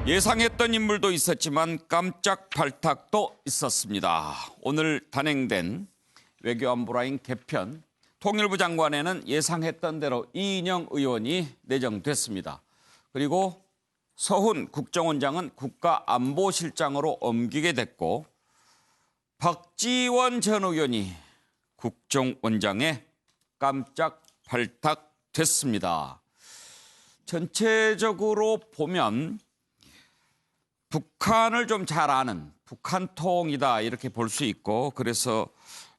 예상했던 인물도 있었지만 깜짝 발탁도 있었습니다. 오늘 단행된 외교안보라인 개편, 통일부 장관에는 예상했던 대로 이인영 의원이 내정됐습니다. 그리고 서훈 국정원장은 국가안보실장으로 옮기게 됐고 박지원 전 의원이 국정원장에 깜짝 발탁됐습니다. 전체적으로 보면 북한을 좀 잘 아는 북한통이다 이렇게 볼 수 있고, 그래서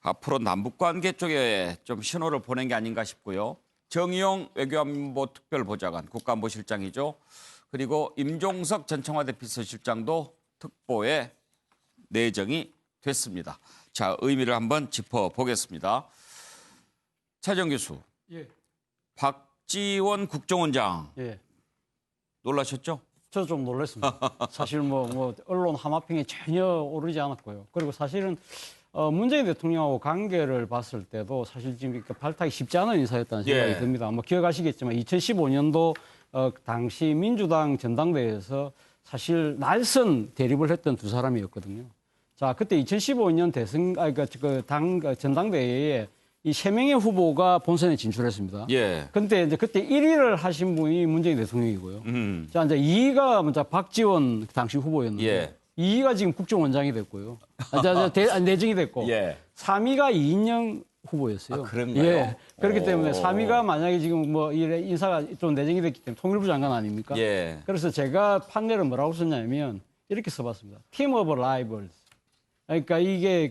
앞으로 남북관계 쪽에 좀 신호를 보낸 게 아닌가 싶고요. 정의용 외교안보 특별보좌관, 국가안보실장이죠. 그리고 임종석 전 청와대 비서실장도 특보에 내정이 됐습니다. 자, 의미를 한번 짚어보겠습니다. 차정 교수, 예. 박지원 국정원장 예. 놀라셨죠? 저 좀 놀랐습니다. 사실 뭐 언론 하마평에 전혀 오르지 않았고요. 그리고 사실은 문재인 대통령하고 관계를 봤을 때도 사실 지금 이렇게 발탁이 쉽지 않은 인사였다는 생각이 예. 듭니다. 뭐 기억하시겠지만 2015년도 당시 민주당 전당대회에서 사실 날선 대립을 했던 두 사람이었거든요. 자, 그때 2015년 당 전당대회에 이 3명의 후보가 본선에 진출했습니다. 예. 근데 이제 그때 1위를 하신 분이 문재인 대통령이고요. 자, 이제 2위가 먼저 박지원 당시 후보였는데 예. 2위가 지금 국정원장이 됐고요. 내정이 됐고 예. 3위가 이인영 후보였어요. 아, 그런가요? 예. 그렇기 오. 때문에 3위가 만약에 지금 뭐 인사가 좀 내정이 됐기 때문에 통일부 장관 아닙니까? 예. 그래서 제가 판례를 뭐라고 썼냐면 이렇게 써봤습니다. Team of Rivals. 그러니까 이게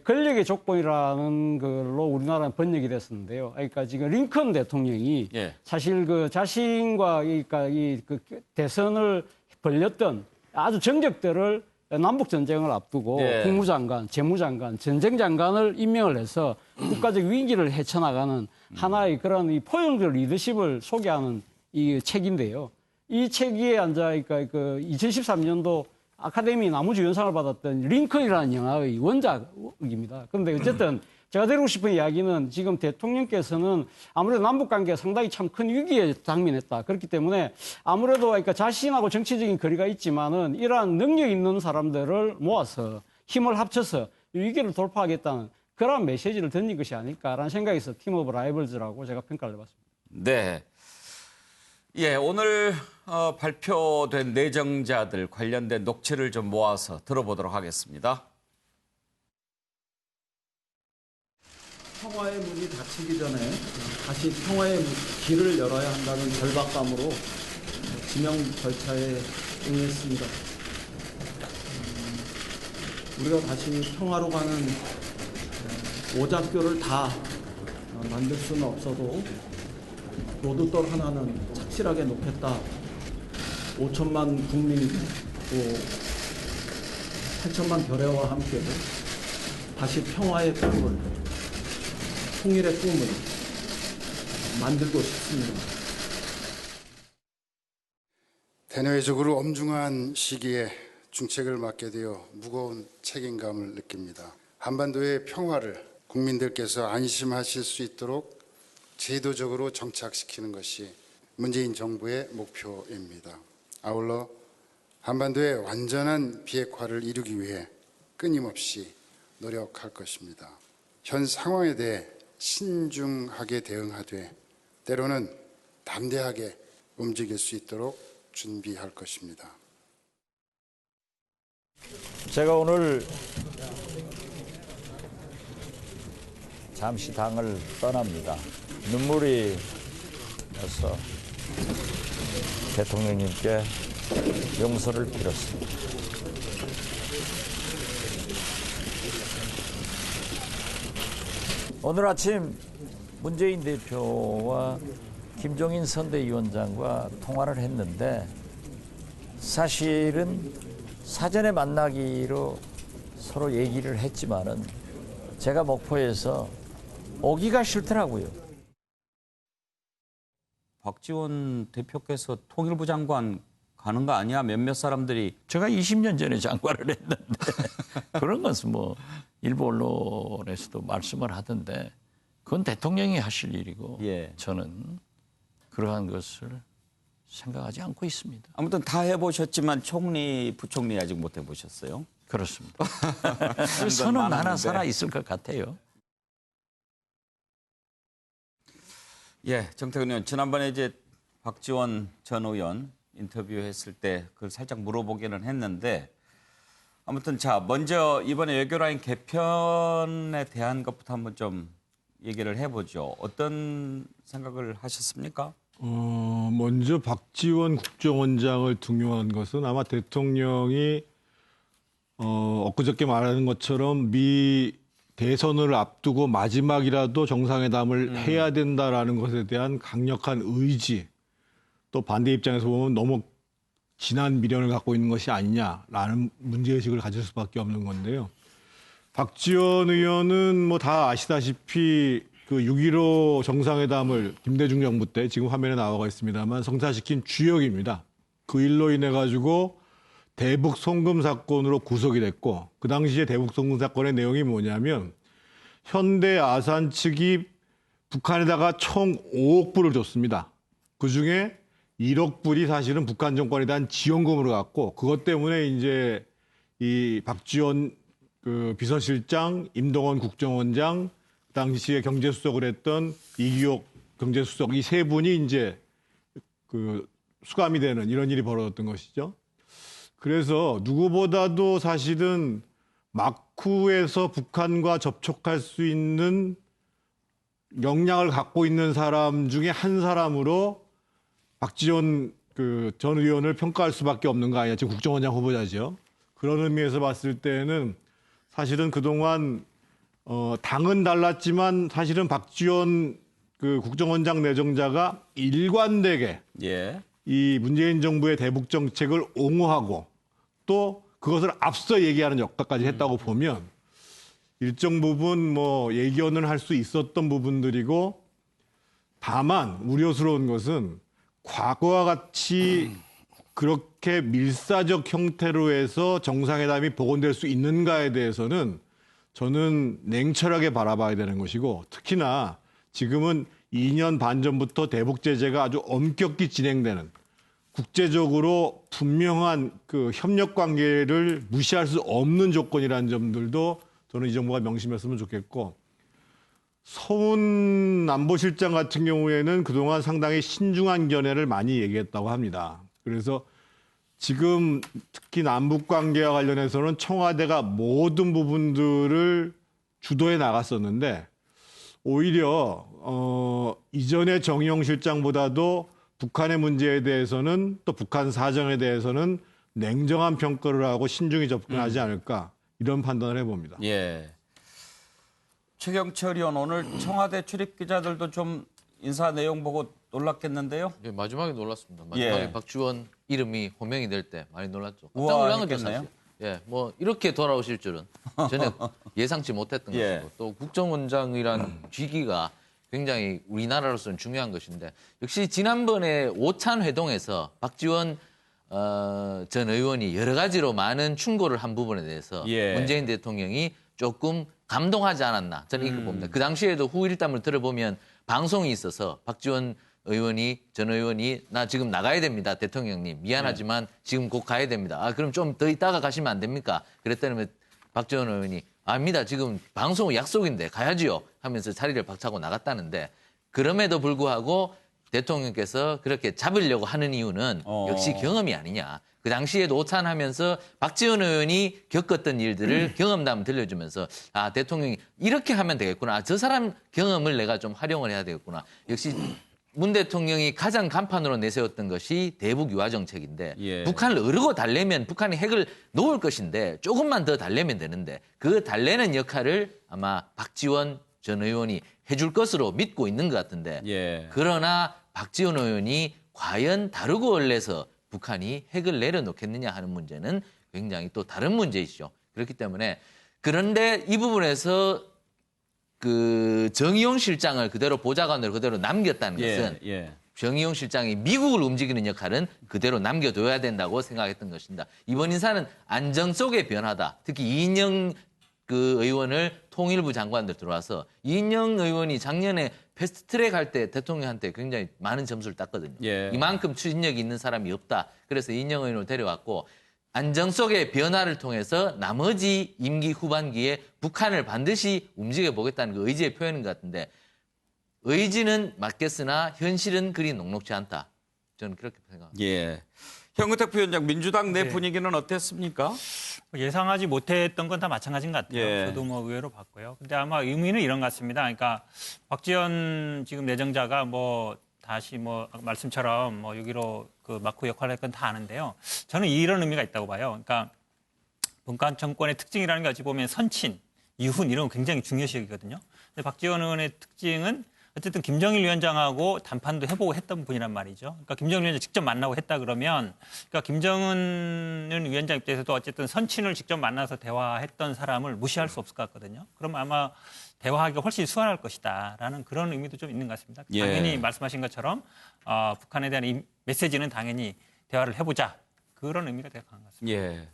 권력의 조건이라는 걸로 우리나라는 번역이 됐었는데요. 그러니까 지금 링컨 대통령이 예. 사실 그 자신과 그러니까 그 대선을 벌였던 아주 정적들을 남북 전쟁을 앞두고 예. 국무장관, 재무장관, 전쟁장관을 임명을 해서 국가적 위기를 헤쳐나가는 하나의 그런 이 포용적 리더십을 소개하는 이 책인데요. 이 책 위에 앉아 그러니까 그 2013년도 아카데미 나무주연상을 받았던 링컨이라는 영화의 원작입니다. 그런데 어쨌든 제가 드리고 싶은 이야기는 지금 대통령께서는 아무래도 남북관계가 상당히 참 큰 위기에 당면했다. 그렇기 때문에 아무래도 그러니까 자신하고 정치적인 거리가 있지만은 이러한 능력 있는 사람들을 모아서 힘을 합쳐서 위기를 돌파하겠다는 그런 메시지를 던진 것이 아닐까라는 생각에서 팀 오브 라이벌즈라고 제가 평가를 해봤습니다. 네. 예, 오늘 발표된 내정자들 관련된 녹취를 좀 모아서 들어보도록 하겠습니다. 평화의 문이 닫히기 전에 다시 평화의 길을 열어야 한다는 절박감으로 지명 절차에 응했습니다. 우리가 다시 평화로 가는 오작교를 다 만들 수는 없어도 로드돌 하나는 착실하게 놓겠다. 5천만 국민 또 8천만 결례와 함께 다시 평화의 꿈을, 통일의 꿈을 만들고 싶습니다. 대내외적으로 엄중한 시기에 중책을 맡게 되어 무거운 책임감을 느낍니다. 한반도의 평화를 국민들께서 안심하실 수 있도록 제도적으로 정착시키는 것이 문재인 정부의 목표입니다. 아울러 한반도의 완전한 비핵화를 이루기 위해 끊임없이 노력할 것입니다. 현 상황에 대해 신중하게 대응하되 때로는 담대하게 움직일 수 있도록 준비할 것입니다. 제가 오늘 잠시 당을 떠납니다. 눈물이 나서 대통령님께 용서를 빌었습니다. 오늘 아침 문재인 대표와 김종인 선대위원장과 통화를 했는데 사실은 사전에 만나기로 서로 얘기를 했지만은 제가 목포에서 오기가 싫더라고요. 박지원 대표께서 통일부 장관 가는 거 아니야? 몇몇 사람들이. 제가 20년 전에 장관을 했는데 그런 것은 뭐 일부 언론에서도 말씀을 하던데 그건 대통령이 하실 일이고 예. 저는 그러한 것을 생각하지 않고 있습니다. 아무튼 다 해보셨지만 총리, 부총리 아직 못 해보셨어요. 그렇습니다. 선은 하나 살아 있을 것 같아요. 예, 정태근 의원 지난번에 이제 박지원 전 의원 인터뷰했을 때 그걸 살짝 물어보기는 했는데 아무튼 자 먼저 이번에 외교라인 개편에 대한 것부터 한번 좀 얘기를 해보죠. 어떤 생각을 하셨습니까? 먼저 박지원 국정원장을 등용한 것은 아마 대통령이 엊그저께 말하는 것처럼 미 대선을 앞두고 마지막이라도 정상회담을 해야 된다라는 것에 대한 강력한 의지, 또 반대 입장에서 보면 너무 진한 미련을 갖고 있는 것이 아니냐라는 문제의식을 가질 수밖에 없는 건데요. 박지원 의원은 뭐 다 아시다시피 그 6.15 정상회담을 김대중 정부 때 지금 화면에 나와 있습니다만 성사시킨 주역입니다. 그 일로 인해 가지고 대북 송금 사건으로 구속이 됐고 그 당시에 대북 송금 사건의 내용이 뭐냐면 현대 아산 측이 북한에다가 총 5억 불을 줬습니다. 그중에 1억 불이 사실은 북한 정권에 대한 지원금으로 갔고 그것 때문에 이제 이 박지원 그 비서실장, 임동원 국정원장, 그 당시에 경제수석을 했던 이기옥 경제수석 이 세 분이 이제 그 수감이 되는 이런 일이 벌어졌던 것이죠. 그래서 누구보다도 사실은 마쿠에서 북한과 접촉할 수 있는 역량을 갖고 있는 사람 중에 한 사람으로 박지원 그 전 의원을 평가할 수밖에 없는 거 아니냐. 지금 국정원장 후보자죠. 그런 의미에서 봤을 때는 사실은 그동안 당은 달랐지만 사실은 박지원 그 국정원장 내정자가 일관되게 예. 이 문재인 정부의 대북 정책을 옹호하고 또 그것을 앞서 얘기하는 역할까지 했다고 보면 일정 부분 뭐 예견을 할 수 있었던 부분들이고 다만 우려스러운 것은 과거와 같이 그렇게 밀사적 형태로 해서 정상회담이 복원될 수 있는가에 대해서는 저는 냉철하게 바라봐야 되는 것이고 특히나 지금은 2년 반 전부터 대북 제재가 아주 엄격히 진행되는 국제적으로 분명한 그 협력 관계를 무시할 수 없는 조건이라는 점들도 저는 이 정부가 명심했으면 좋겠고 서훈 안보실장 같은 경우에는 그동안 상당히 신중한 견해를 많이 얘기했다고 합니다. 그래서 지금 특히 남북 관계와 관련해서는 청와대가 모든 부분들을 주도해 나갔었는데 오히려 이전의 정의용 실장보다도 북한의 문제에 대해서는 또 북한 사정에 대해서는 냉정한 평가를 하고 신중히 접근하지 않을까 이런 판단을 해봅니다. 예. 최경철 의원 오늘 청와대 출입 기자들도 좀 인사 내용 보고 놀랐겠는데요? 예, 마지막에 놀랐습니다. 마지막에 예. 박지원 이름이 호명이 될 때 많이 놀랐죠. 깜짝 우와, 놀란 거죠, 했겠네요? 사실. 예, 뭐 이렇게 돌아오실 줄은 전혀 예상치 못했던 예. 것이고 또 국정원장이란 직위가 굉장히 우리나라로서는 중요한 것인데 역시 지난번에 오찬 회동에서 박지원 전 의원이 여러 가지로 많은 충고를 한 부분에 대해서 예. 문재인 대통령이 조금 감동하지 않았나 저는 이렇게 봅니다. 그 당시에도 후일담을 들어보면 방송이 있어서 박지원 전 의원이 나 지금 나가야 됩니다. 대통령님 미안하지만 지금 곧 가야 됩니다. 아 그럼 좀 더 있다가 가시면 안 됩니까? 그랬더니 박지원 의원이 아닙니다. 지금 방송 약속인데 가야지요 하면서 자리를 박차고 나갔다는데 그럼에도 불구하고 대통령께서 그렇게 잡으려고 하는 이유는 역시 경험이 아니냐. 그 당시에도 오찬하면서 박지원 의원이 겪었던 일들을 경험담 들려주면서 아 대통령이 이렇게 하면 되겠구나. 아, 저 사람 경험을 내가 좀 활용을 해야 되겠구나. 역시 문 대통령이 가장 간판으로 내세웠던 것이 대북 유화 정책인데 예. 북한을 어르고 달래면 북한이 핵을 놓을 것인데 조금만 더 달래면 되는데 그 달래는 역할을 아마 박지원 전 의원이 해줄 것으로 믿고 있는 것 같은데 예. 그러나 박지원 의원이 과연 다르고 얼레서 북한이 핵을 내려놓겠느냐 하는 문제는 굉장히 또 다른 문제이죠. 그렇기 때문에 그런데 이 부분에서 그 정의용 실장을 그대로 보좌관으로 그대로 남겼다는 것은 예. 정의용 실장이 미국을 움직이는 역할은 그대로 남겨둬야 된다고 생각했던 것입니다. 이번 인사는 안정 속의 변화다. 특히 이인영 그 의원을 통일부 장관으로 들어와서 이인영 의원이 작년에 패스트트랙 할 때 대통령한테 굉장히 많은 점수를 땄거든요. 예. 이만큼 추진력이 있는 사람이 없다. 그래서 이인영 의원을 데려왔고 안정 속의 변화를 통해서 나머지 임기 후반기에 북한을 반드시 움직여 보겠다는 그 의지의 표현인 것 같은데 의지는 맞겠으나 현실은 그리 녹록지 않다. 저는 그렇게 생각합니다. 예. 현근택 부위원장, 민주당 내 네. 분위기는 어땠습니까? 예상하지 못했던 건 다 마찬가지인 것 같아요. 예. 저도 뭐 의외로 봤고요. 근데 아마 의미는 이런 것 같습니다. 그러니까 박지원 지금 내정자가 뭐 다시 뭐 말씀처럼 뭐 6.15 그 마크 역할을 했건 다 아는데요. 저는 이런 의미가 있다고 봐요. 그러니까 북한 정권의 특징이라는 게 어찌 보면 선친, 이훈 이런 거 굉장히 중요시하거든요. 근데 박지원 의원의 특징은 어쨌든 김정일 위원장하고 담판도 해보고 했던 분이란 말이죠. 그러니까 김정일 위원장 직접 만나고 했다 그러면, 그러니까 김정은 위원장 입장에서도 어쨌든 선친을 직접 만나서 대화했던 사람을 무시할 수 없을 것 같거든요. 그럼 아마 대화하기가 훨씬 수월할 것이다라는 그런 의미도 좀 있는 것 같습니다. 예. 당연히 말씀하신 것처럼 북한에 대한 이 메시지는 당연히 대화를 해보자 그런 의미가 되게 강한 것 같습니다. 예.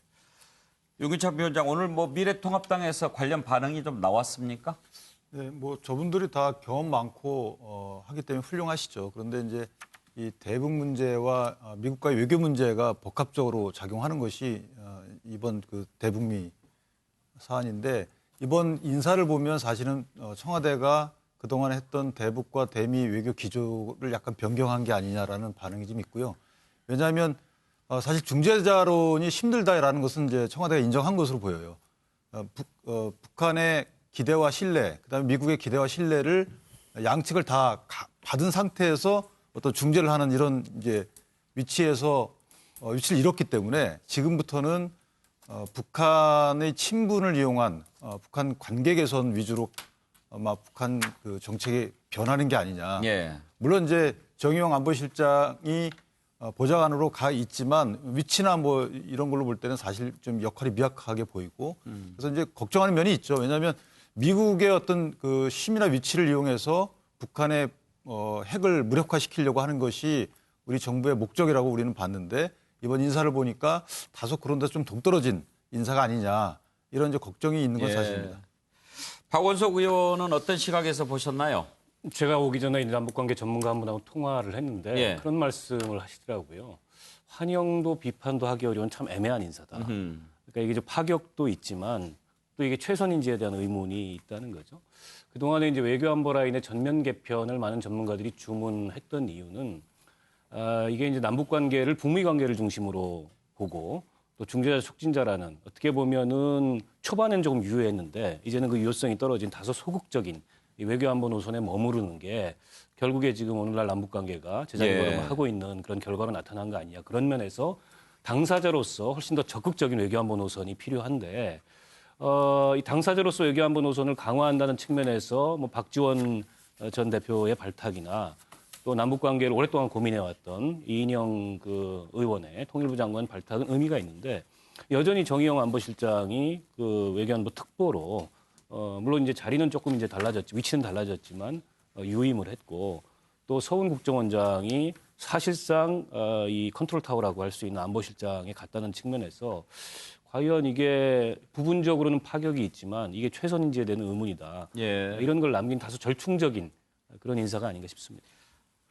유근찬 위원장, 오늘 뭐 미래통합당에서 관련 반응이 좀 나왔습니까? 네, 뭐 저분들이 다 경험 많고 하기 때문에 훌륭하시죠. 그런데 이제 이 대북 문제와 미국과의 외교 문제가 복합적으로 작용하는 것이 이번 그 대북미 사안인데 이번 인사를 보면 사실은 청와대가 그동안 했던 대북과 대미 외교 기조를 약간 변경한 게 아니냐라는 반응이 좀 있고요. 왜냐하면 사실 중재자론이 힘들다라는 것은 이제 청와대가 인정한 것으로 보여요. 북한의 기대와 신뢰, 그다음에 미국의 기대와 신뢰를 양측을 다 받은 상태에서 어떤 중재를 하는 이런 이제 위치에서 위치를 잃었기 때문에 지금부터는 북한의 친분을 이용한 북한 관계 개선 위주로 아마 북한 그 정책이 변하는 게 아니냐. 예. 물론 이제 정의용 안보실장이 보좌관으로 가 있지만 위치나 뭐 이런 걸로 볼 때는 사실 좀 역할이 미약하게 보이고 그래서 이제 걱정하는 면이 있죠. 왜냐하면 미국의 어떤 그 힘이나 위치를 이용해서 북한의 핵을 무력화시키려고 하는 것이 우리 정부의 목적이라고 우리는 봤는데 이번 인사를 보니까 다소 그런 데 좀 동떨어진 인사가 아니냐 이런 이제 걱정이 있는 건 예. 사실입니다. 박원석 의원은 어떤 시각에서 보셨나요? 제가 오기 전에 남북관계 전문가 한 분하고 통화를 했는데 예. 그런 말씀을 하시더라고요. 환영도 비판도 하기 어려운 참 애매한 인사다. 그러니까 이게 좀 파격도 있지만 또 이게 최선인지에 대한 의문이 있다는 거죠. 그동안에 이제 외교안보 라인의 전면 개편을 많은 전문가들이 주문했던 이유는 이게 이제 남북관계를 북미 관계를 중심으로 보고 또 중재자 촉진자라는 어떻게 보면은 초반엔 조금 유효했는데 이제는 그 유효성이 떨어진 다소 소극적인 이 외교안보 노선에 머무르는 게 결국에 지금 오늘날 남북관계가 제자리걸음을 예. 하고 있는 그런 결과로 나타난 거 아니냐. 그런 면에서 당사자로서 훨씬 더 적극적인 외교안보 노선이 필요한데 이 당사자로서 외교안보 노선을 강화한다는 측면에서 뭐 박지원 전 대표의 발탁이나 또 남북 관계를 오랫동안 고민해왔던 이인영 그 의원의 통일부 장관 발탁은 의미가 있는데 여전히 정의용 안보실장이 그 외교안보 특보로 물론 이제 자리는 조금 이제 달라졌지 위치는 달라졌지만 유임을 했고 또 서훈 국정원장이 사실상 이 컨트롤 타워라고 할 수 있는 안보실장에 갔다는 측면에서 과연 이게 부분적으로는 파격이 있지만 이게 최선인지에 대한 의문이다. 예. 이런 걸 남긴 다소 절충적인 그런 인사가 아닌가 싶습니다.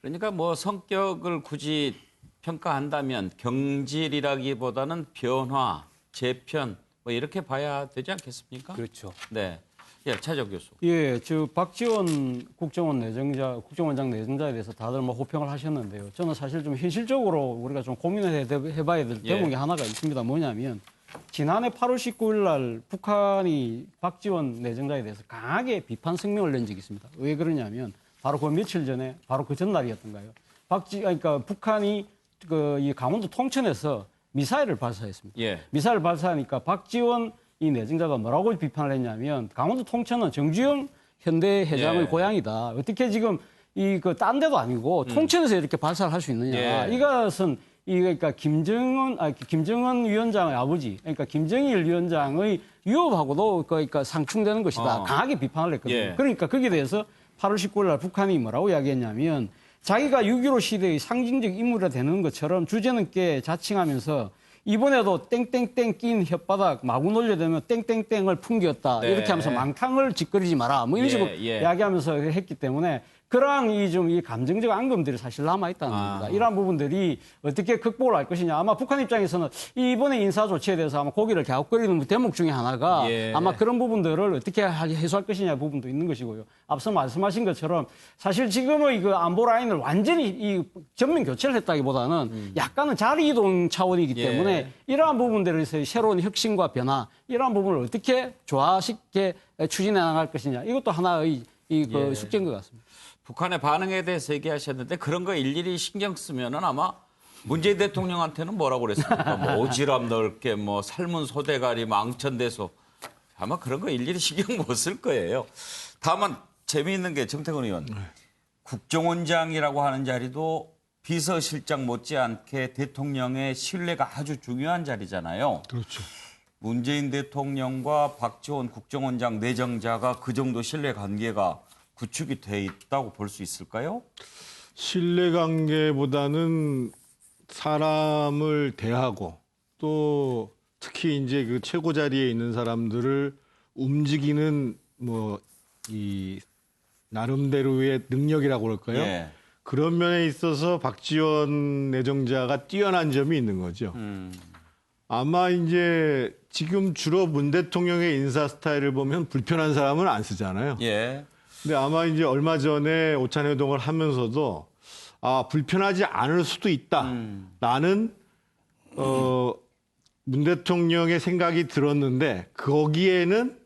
그러니까 뭐 성격을 굳이 평가한다면 경질이라기보다는 변화, 재편 뭐 이렇게 봐야 되지 않겠습니까? 그렇죠. 네. 예, 차적 교수. 예, 박지원 국정원장 내정자에 대해서 다들 뭐 호평을 하셨는데요. 저는 사실 좀 현실적으로 우리가 좀 고민을 해봐야 될 대목이 하나가 있습니다. 뭐냐면 지난해 8월 19일 날 북한이 박지원 내정자에 대해서 강하게 비판 성명을 낸 적이 있습니다. 왜 그러냐면 바로 그 며칠 전에 바로 그 전날이었던가요. 그러니까 북한이 이 강원도 통천에서 미사일을 발사했습니다. 예. 미사일을 발사하니까 박지원 이 내정자가 뭐라고 비판을 했냐면 강원도 통천은 정주영 현대 회장의 예. 고향이다. 어떻게 지금 딴 데도 아니고 통천에서 이렇게 발사를 할 수 있느냐. 예. 이것은 그러니까 김정은 위원장의 아버지, 그러니까 김정일 위원장의 유업하고도 그러니까 상충되는 것이다. 강하게 비판을 했거든요. 예. 그러니까 거기에 대해서 8월 19일 날 북한이 뭐라고 이야기했냐면 자기가 6.15 시대의 상징적 인물이 되는 것처럼 주제넘게 자칭하면서 이번에도 땡땡땡 낀 혓바닥 마구 놀려대면 땡땡땡을 풍겼다. 네. 이렇게 하면서 망탕을 짓거리지 마라. 뭐 이런 식으로 예. 이야기하면서 했기 때문에 그러한 이 감정적 앙금들이 사실 남아 있다는 겁니다. 이러한 부분들이 어떻게 극복을 할 것이냐. 아마 북한 입장에서는 이번에 인사 조치에 대해서 아마 고개를 갸웃거리는 대목 중에 하나가 예. 아마 그런 부분들을 어떻게 해소할 것이냐 부분도 있는 것이고요. 앞서 말씀하신 것처럼 사실 지금의 그 안보 라인을 완전히 이 전면 교체를 했다기보다는 약간은 자리 이동 차원이기 예. 때문에 이러한 부분들에서의 새로운 혁신과 변화, 이러한 부분을 어떻게 조화쉽게 추진해 나갈 것이냐. 이것도 하나의 그 숙제인 것 같습니다. 북한의 반응에 대해서 얘기하셨는데 그런 거 일일이 신경 쓰면은 아마 문재인 대통령한테는 뭐라고 그랬습니까? 뭐 오지랖 넓게 뭐 삶은 소대가리 망천대소 아마 그런 거 일일이 신경 못 쓸 거예요. 다만 재미있는 게 정태근 의원 국정원장이라고 하는 자리도 비서실장 못지않게 대통령의 신뢰가 아주 중요한 자리잖아요. 그렇죠. 문재인 대통령과 박지원 국정원장 내정자가 그 정도 신뢰 관계가 구축이 돼 있다고 볼 수 있을까요? 신뢰관계보다는 사람을 대하고 또 특히 이제 그 최고 자리에 있는 사람들을 움직이는 뭐 이 나름대로의 능력이라고 그럴까요? 예. 그런 면에 있어서 박지원 내정자가 뛰어난 점이 있는 거죠. 아마 이제 지금 주로 문 대통령의 인사 스타일을 보면 불편한 사람은 안 쓰잖아요. 예. 근데 아마 이제 얼마 전에 오찬 회동을 하면서도 불편하지 않을 수도 있다라는 문 대통령의 생각이 들었는데 거기에는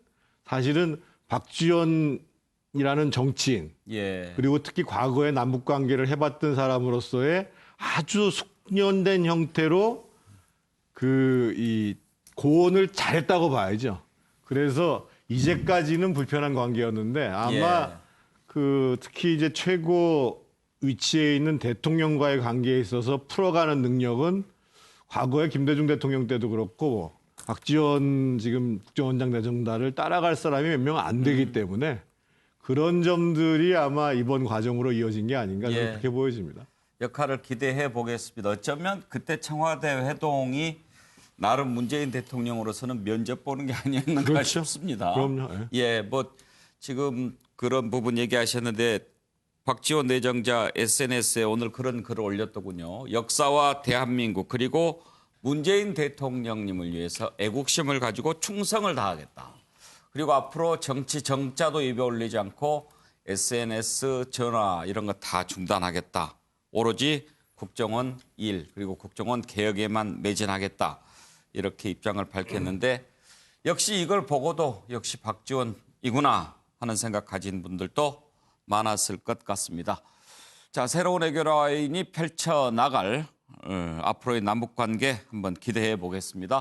사실은 박지원이라는 정치인 예. 그리고 특히 과거에 남북 관계를 해봤던 사람으로서의 아주 숙련된 형태로 이 고언을 잘했다고 봐야죠. 그래서 이제까지는 불편한 관계였는데 아마 특히 이제 최고 위치에 있는 대통령과의 관계에 있어서 풀어가는 능력은 과거에 김대중 대통령 때도 그렇고 박지원 지금 국정원장 내정자를 따라갈 사람이 몇 명 안 되기 때문에 그런 점들이 아마 이번 과정으로 이어진 게 아닌가 저는 그렇게 보여집니다. 역할을 기대해 보겠습니다. 어쩌면 그때 청와대 회동이 나름 문재인 대통령으로서는 면접 보는 게 아니었는가 그렇죠. 싶습니다. 그럼요. 예, 뭐 지금 그런 부분 얘기하셨는데 박지원 내정자 SNS에 오늘 그런 글을 올렸더군요. 역사와 대한민국 그리고 문재인 대통령님을 위해서 애국심을 가지고 충성을 다하겠다. 그리고 앞으로 정치 정자도 입에 올리지 않고 SNS, 전화 이런 거 다 중단하겠다. 오로지 국정원 일 그리고 국정원 개혁에만 매진하겠다. 이렇게 입장을 밝혔는데 역시 이걸 보고도 역시 박지원이구나 하는 생각 가진 분들도 많았을 것 같습니다. 자, 새로운 외교 라인이 펼쳐나갈 앞으로의 남북관계 한번 기대해 보겠습니다.